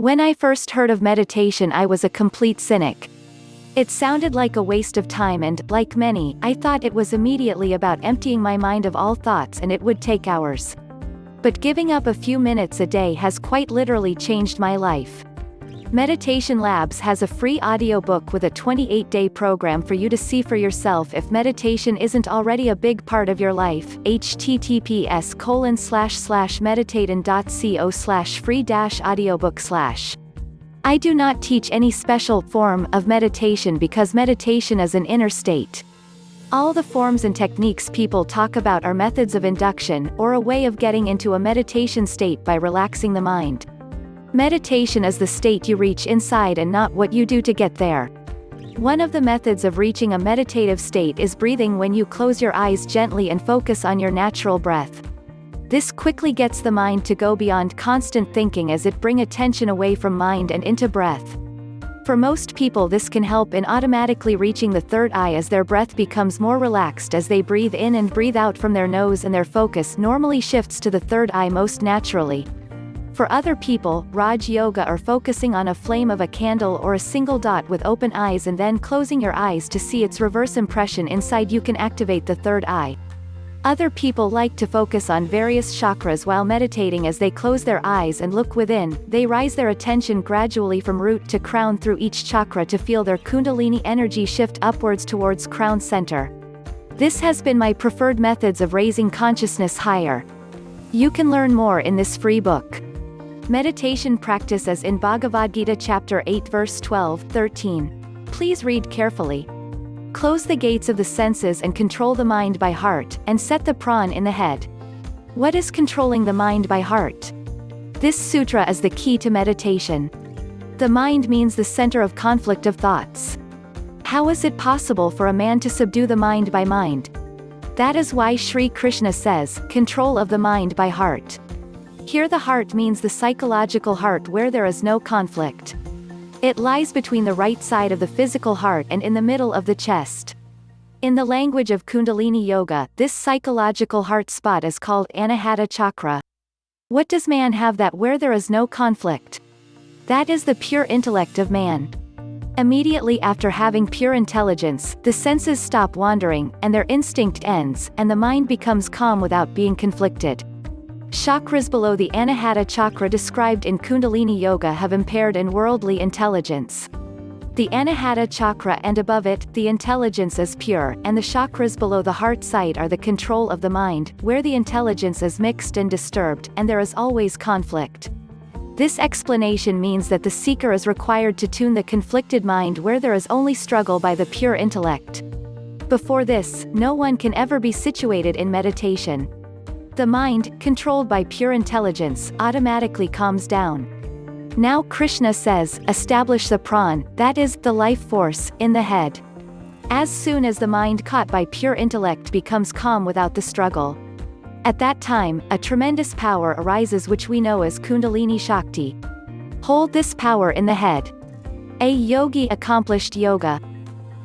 When I first heard of meditation, I was a complete cynic. It sounded like a waste of time and, like many, I thought it was immediately about emptying my mind of all thoughts and it would take hours. But giving up a few minutes a day has quite literally changed my life. Meditation Labs has a free audiobook with a 28-day program for you to see for yourself if meditation isn't already a big part of your life. https://meditatin.co/free-audiobook/. I do not teach any special form of meditation because meditation is an inner state. All the forms and techniques people talk about are methods of induction, or a way of getting into a meditation state by relaxing the mind. Meditation is the state you reach inside and not what you do to get there. One of the methods of reaching a meditative state is breathing when you close your eyes gently and focus on your natural breath. This quickly gets the mind to go beyond constant thinking as it brings attention away from mind and into breath. For most people, this can help in automatically reaching the third eye as their breath becomes more relaxed as they breathe in and breathe out from their nose, and their focus normally shifts to the third eye most naturally. For other people, Raj Yoga or focusing on a flame of a candle or a single dot with open eyes and then closing your eyes to see its reverse impression inside you can activate the third eye. Other people like to focus on various chakras while meditating. As they close their eyes and look within, they raise their attention gradually from root to crown through each chakra to feel their Kundalini energy shift upwards towards crown center. This has been my preferred methods of raising consciousness higher. You can learn more in this free book. Meditation practice as in Bhagavad Gita chapter 8 verse 12-13. Please read carefully. Close the gates of the senses and control the mind by heart, and set the pran in the head. What is controlling the mind by heart? This sutra is the key to meditation. The mind means the center of conflict of thoughts. How is it possible for a man to subdue the mind by mind? That is why Sri Krishna says, control of the mind by heart. Here the heart means the psychological heart where there is no conflict. It lies between the right side of the physical heart and in the middle of the chest. In the language of Kundalini Yoga, this psychological heart spot is called Anahata Chakra. What does man have that where there is no conflict? That is the pure intellect of man. Immediately after having pure intelligence, the senses stop wandering, and their instinct ends, and the mind becomes calm without being conflicted. Chakras below the Anahata Chakra described in Kundalini Yoga have impaired and worldly intelligence. The Anahata Chakra and above it, the intelligence is pure, and the chakras below the heart side are the control of the mind, where the intelligence is mixed and disturbed, and there is always conflict. This explanation means that the seeker is required to tune the conflicted mind where there is only struggle by the pure intellect. Before this, no one can ever be situated in meditation. The mind, controlled by pure intelligence, automatically calms down. Now Krishna says, establish the pran, that is, the life force, in the head. As soon as the mind caught by pure intellect becomes calm without the struggle. At that time, a tremendous power arises which we know as Kundalini Shakti. Hold this power in the head. A yogi accomplished yoga.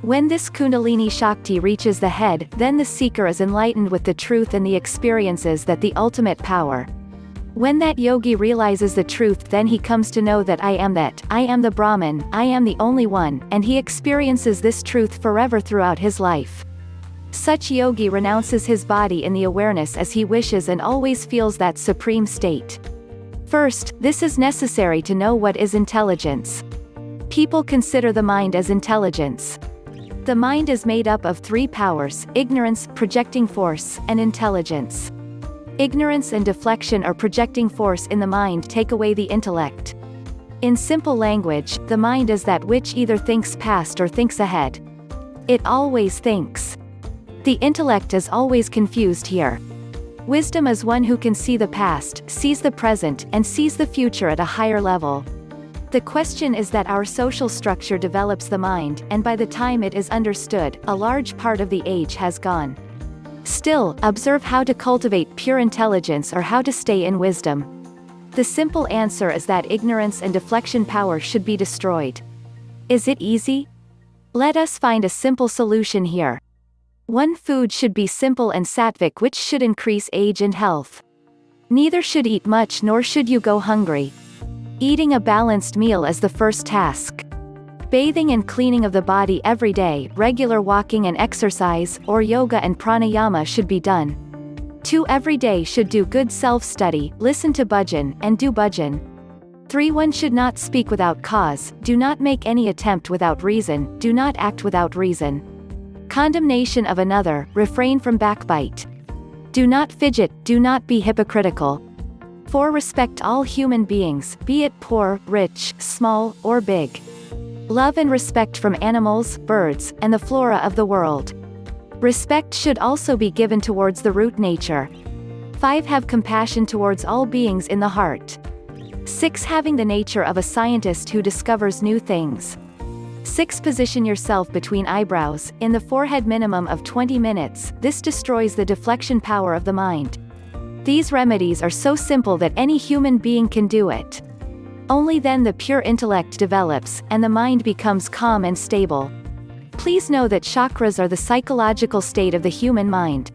When this Kundalini Shakti reaches the head, then the seeker is enlightened with the truth and the experiences that the ultimate power. When that yogi realizes the truth, then he comes to know that I am the Brahman, I am the only one, and he experiences this truth forever throughout his life. Such yogi renounces his body in the awareness as he wishes and always feels that supreme state. First, this is necessary to know what is intelligence. People consider the mind as intelligence. The mind is made up of three powers: ignorance, projecting force, and intelligence. Ignorance and deflection or projecting force in the mind take away the intellect. In simple language, the mind is that which either thinks past or thinks ahead. It always thinks. The intellect is always confused here. Wisdom is one who can see the past, sees the present, and sees the future at a higher level. The question is that our social structure develops the mind, and by the time it is understood, a large part of the age has gone. Still, observe how to cultivate pure intelligence or how to stay in wisdom. The simple answer is that ignorance and deflection power should be destroyed. Is it easy? Let us find a simple solution here. One food should be simple and sattvic, which should increase age and health. Neither should eat much nor should you go hungry. Eating a balanced meal is the first task. Bathing and cleaning of the body every day, regular walking and exercise, or yoga and pranayama should be done. 2. Every day should do good self-study, listen to bhajan, and do bhajan. 3. One should not speak without cause, do not make any attempt without reason, do not act without reason. Condemnation of another, refrain from backbite. Do not fidget, do not be hypocritical. 4. Respect all human beings, be it poor, rich, small, or big. Love and respect from animals, birds, and the flora of the world. Respect should also be given towards the root nature. 5. Have compassion towards all beings in the heart. 6. Having the nature of a scientist who discovers new things. 6. Position yourself between eyebrows, in the forehead minimum of 20 minutes, this destroys the deflection power of the mind. These remedies are so simple that any human being can do it. Only then the pure intellect develops, and the mind becomes calm and stable. Please know that chakras are the psychological state of the human mind.